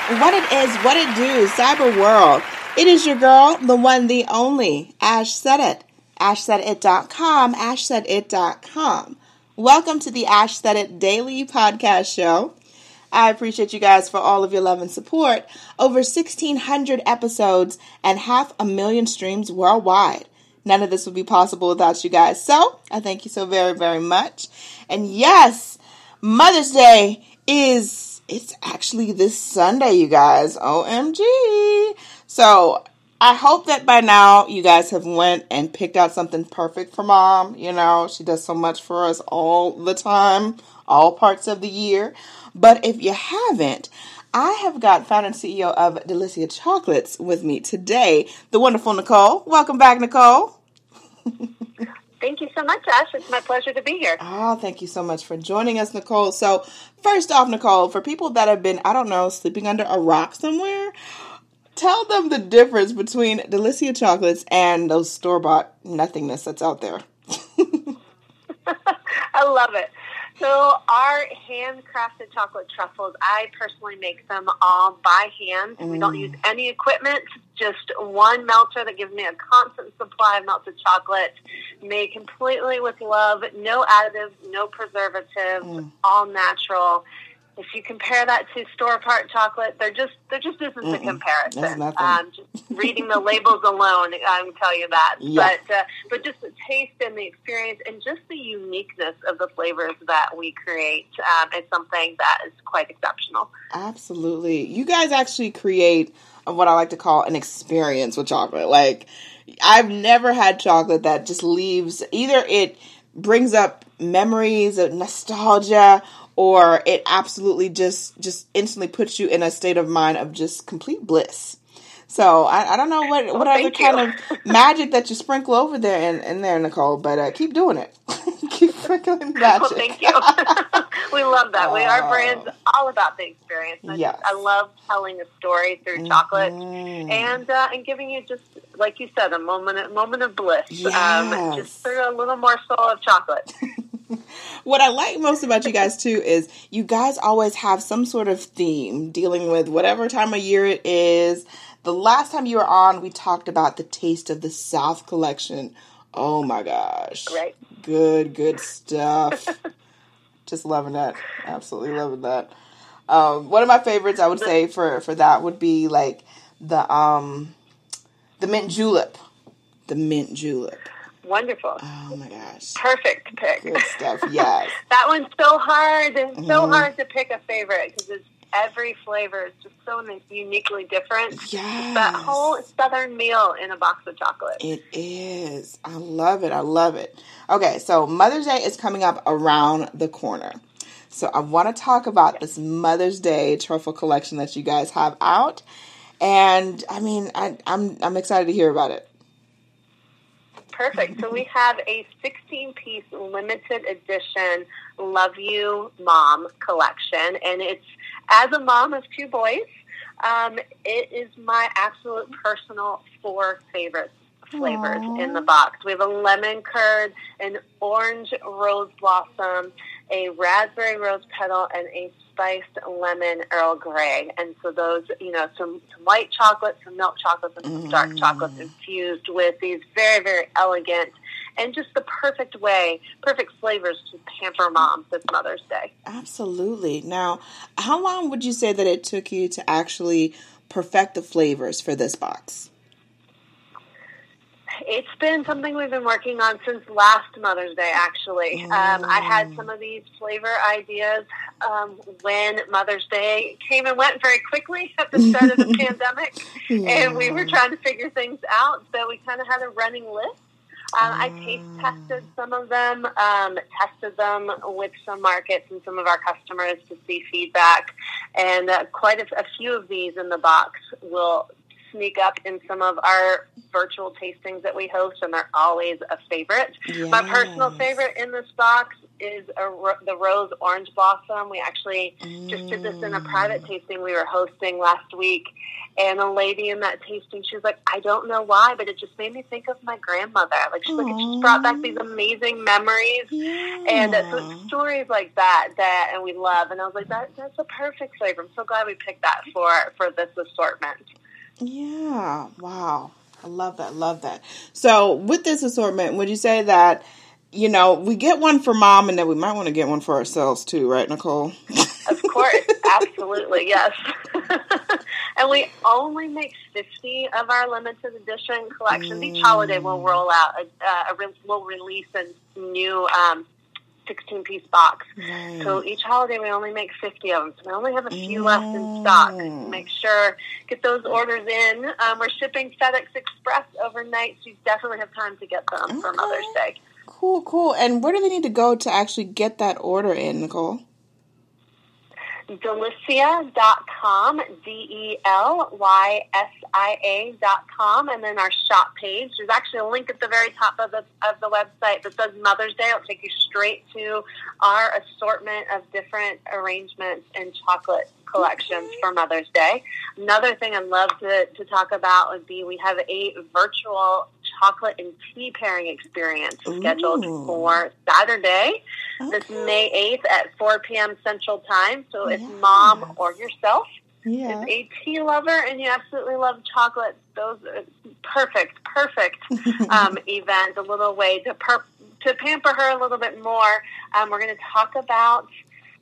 What it is, what it do, cyber world. It is your girl, the one, the only, Ash Said It. AshSaidIt.com, AshSaidIt.com. Welcome to the Ash Said It Daily Podcast Show. I appreciate you guys for all of your love and support. Over 1,600 episodes and 500,000 streams worldwide. None of this would be possible without you guys. So, I thank you so very, very much. And yes, Mother's Day it's actually this Sunday, you guys. OMG. So, I hope that by now you guys have went and picked out something perfect for Mom. You know, she does so much for us all the time, all parts of the year. But if you haven't, I have got founder and CEO of Delicia Chocolates with me today, the wonderful Nicole. Welcome back, Nicole. Thank you so much, Ash. It's my pleasure to be here. Oh, thank you so much for joining us, Nicole. So, first off, Nicole, for people that have been, I don't know, sleeping under a rock somewhere, tell them the difference between Delicia Chocolates and those store-bought nothingness that's out there. I love it. So our handcrafted chocolate truffles, I personally make them all by hand. We don't use any equipment, just one melter that gives me a constant supply of melted chocolate, made completely with love, no additives, no preservatives, all natural. If you compare that to store-bought chocolate, there just isn't a comparison. That's nothing. Just reading the labels alone, I can tell you that. Yeah. But just the taste and the experience and just the uniqueness of the flavors that we create is something that is quite exceptional. Absolutely. You guys actually create what I like to call an experience with chocolate. Like, I've never had chocolate that just leaves, either it brings up memories of nostalgia, or it absolutely just instantly puts you in a state of mind of just complete bliss. So I don't know what other kind of magic that you sprinkle over there in there, Nicole, but keep doing it. Keep sprinkling magic. Well, thank you. We love that. Our brand's all about the experience. Yes. I love telling a story through chocolate and giving you, just like you said, a moment of bliss. Yes. Just through a little morsel of chocolate. What I like most about you guys, too, is you guys always have some sort of theme dealing with whatever time of year it is. The last time you were on, we talked about the Taste of the South collection. Oh, my gosh. Right. Good stuff. Just loving that. Absolutely loving that. One of my favorites, I would say, for that would be, like, the mint julep. The mint julep. Wonderful. Oh, my gosh. Perfect pick. Good stuff, yes. That one's so hard. It's so hard to pick a favorite because every flavor is just so uniquely different. Yes. That whole Southern meal in a box of chocolate. It is. I love it. Okay, so Mother's Day is coming up around the corner. So I want to talk about this Mother's Day truffle collection that you guys have out. And, I mean, I'm excited to hear about it. Perfect. So we have a 16-piece limited edition Love You Mom collection, and it's, as a mom of two boys, it is my absolute personal 4 favorite flavors in the box. We have a lemon curd, an orange rose blossom, a raspberry rose petal, and a spiced lemon Earl Grey. And so those, some white chocolate, some milk chocolate, and some dark chocolates infused with these very, very elegant and just the perfect flavors to pamper moms this Mother's Day. Absolutely. Now, how long would you say that it took you to actually perfect the flavors for this box? It's been something we've been working on since last Mother's Day, actually. I had some of these flavor ideas when Mother's Day came and went very quickly at the start of the pandemic, and we were trying to figure things out, so we kind of had a running list. I taste tested some of them, tested them with some markets and some of our customers to see feedback, and quite a few of these in the box will sneak up in some of our virtual tastings that we host, and they're always a favorite. Yes. My personal favorite in this box is the Rose Orange Blossom. We actually just did this in a private tasting we were hosting last week. And a lady in that tasting, she was like, I don't know why, but it just made me think of my grandmother. Like, she's like, it just brought back these amazing memories. Yeah. And so it's stories like that, and we love. And I was like, that's a perfect flavor. I'm so glad we picked that for this assortment. Yeah. Wow. I love that. Love that. So with this assortment, would you say that, you know, we get one for mom and then we might want to get one for ourselves too, right, Nicole? Of course. Absolutely. Yes. And we only make 50 of our limited edition collections. Each holiday we'll roll out, we'll release a new 16-piece box. Right. So each holiday we only make 50 of them. So we only have a few left in stock. Make sure, get those orders in. We're shipping FedEx Express overnight, so you definitely have time to get them for Mother's Day. Cool. And where do they need to go to actually get that order in, Nicole? Delicia.com, DELYSIA.com, and then our shop page. There's actually a link at the very top of the website that says Mother's Day. It'll take you straight to our assortment of different arrangements and chocolate collections for Mother's Day. Another thing I'd love to talk about would be we have a virtual chocolate and tea pairing experience scheduled for Saturday, this May 8th at 4 p.m. Central Time. So if mom or yourself is a tea lover and you absolutely love chocolate, those are perfect event, a little way to pamper her a little bit more. We're going to talk about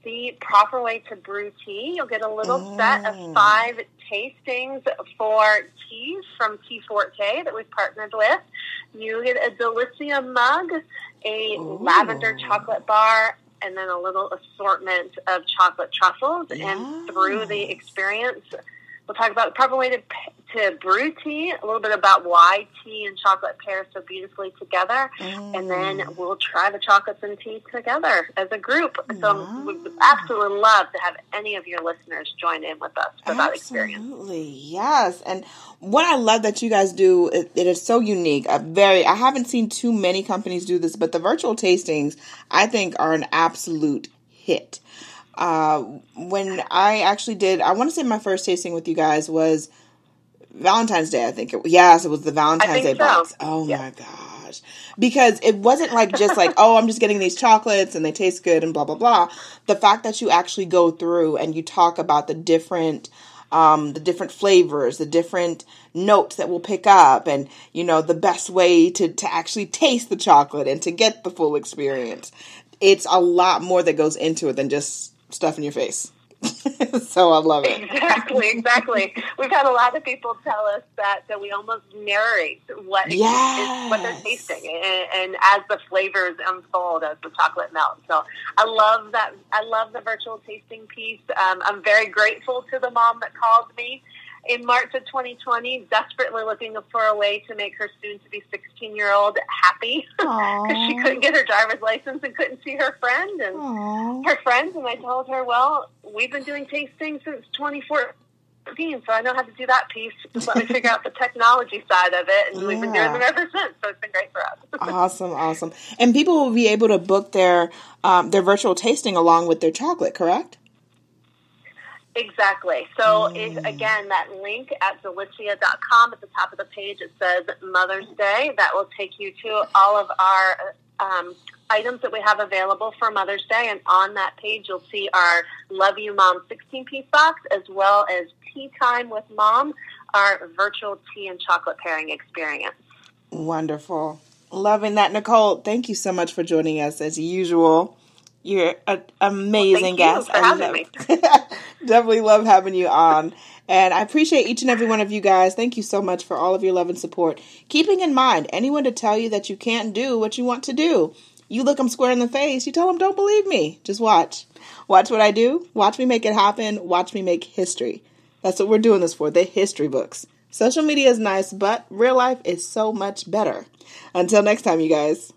the proper way to brew tea. You'll get a little set of 5 tastings for teas from Tea Forte that we've partnered with. You get a Delicia mug, a lavender chocolate bar, and then a little assortment of chocolate truffles. And through the experience, we'll talk about the proper way to brew tea, a little bit about why tea and chocolate pair so beautifully together, and then we'll try the chocolates and tea together as a group. So we would absolutely love to have any of your listeners join in with us for that experience. Absolutely, yes. And what I love that you guys do, it is so unique. I haven't seen too many companies do this, but the virtual tastings, I think, are an absolute hit. When I actually did, I want to say my first tasting with you guys was Valentine's Day, I think. It was the Valentine's Day box. Oh my gosh. Because it wasn't like just like, I'm just getting these chocolates and they taste good and blah, blah, blah. The fact that you actually go through and you talk about the different flavors, the different notes that we'll pick up, and, you know, the best way to actually taste the chocolate and to get the full experience. It's a lot more that goes into it than just stuff in your face. So I love it. Exactly. We've had a lot of people tell us that we almost narrate what they're tasting, and as the flavors unfold, as the chocolate melts. So I love that. I love the virtual tasting piece. I'm very grateful to the mom that called me in March of 2020, desperately looking for a way to make her soon-to-be 16-year-old happy because she couldn't get her driver's license and couldn't see her friend and her friends. And I told her, well, we've been doing tastings since 2014, so I know how to do that piece. Just let me figure out the technology side of it, and we've been doing them ever since. So it's been great for us. Awesome. And people will be able to book their virtual tasting along with their chocolate, correct? Exactly. So, again, that link at Delicia.com at the top of the page, it says Mother's Day. That will take you to all of our items that we have available for Mother's Day. And on that page, you'll see our Love You Mom 16-piece box, as well as Tea Time with Mom, our virtual tea and chocolate pairing experience. Wonderful. Loving that. Nicole, thank you so much for joining us as usual. You're an amazing guest. Thank you for having me. Definitely love having you on. And I appreciate each and every one of you guys. Thank you so much for all of your love and support. Keeping in mind, anyone to tell you that you can't do what you want to do, you look them square in the face. You tell them, don't believe me. Just watch. Watch what I do. Watch me make it happen. Watch me make history. That's what we're doing this for, the history books. Social media is nice, but real life is so much better. Until next time, you guys.